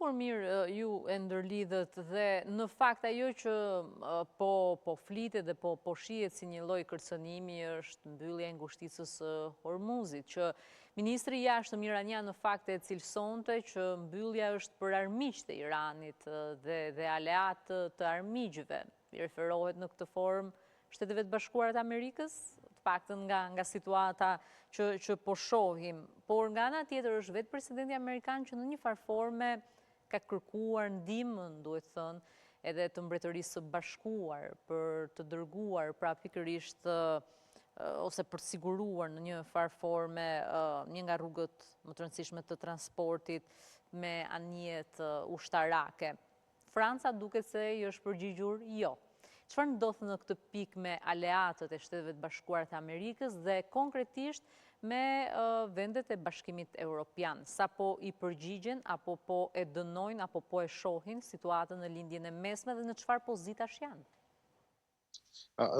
dukur mirë ju e ndërlidhët dhe në fakt ajo që po flitet dhe po shihet si një lloj kërcënimi është mbyllja e ngushticës së Hormuzit, që ministri i jashtëm iranian në fakt e cilësonte që mbyllja është për armiqtë e Iranit dhe aleat të armiqve. I referohet në këtë formë Shteteve të Bashkuara të Amerikës, të paktën nga situata që po shohim, por nga ana tjetër është vetë presidenti amerikan që në një farë forme ka kërkuar ndihmën, duhet thënë, edhe të Mbretërisë së Bashkuar për të dërguar pra pikërisht ose për të siguruar në një farë forme një nga rrugët më të rëndësishme të transportit me anijet ushtarake. Franca duket se i është përgjigjur jo. Çfarë ndodh në këtë pikë me aleatët e Shteteve të Bashkuara të Amerikës dhe konkretisht me vendet e Bashkimit Evropian? Sa po i përgjigjen, apo po e dënojnë, apo po e shohin situatën në lindjen e mesme dhe në çfarë pozitash janë?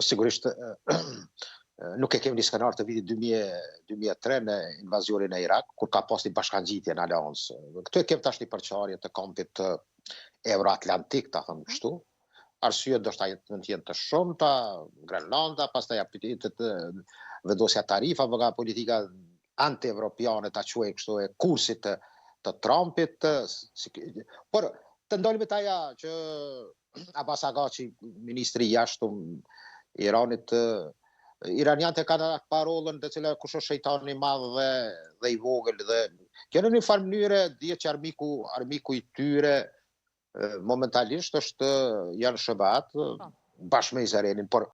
Sigurisht, nuk e kemi një skenar të vitit 2003 në invazionin e Irak, kur ka pas një bashkangjitje në aleancë. Këtu e kemi tash një përçarje të kampit Euroatlantik, ta thëmë kështu. Arsye do shta jenë të shumta, Grenlanda, pastaj vendosja tarifa, nga politika anti-evropiane, ta quaj kështu e kursit të Trumpit. Por të ndolmet aja që Abbas Agaci, ministri i jashtëm i Iranit, iranianët e kanë parolën të cilë kush është shejtani i madh dhe i vogël, dhe kjo në një farë mënyre dihet që armiku i tyre momentalisht janë shëbat bashkë me Izraelin, por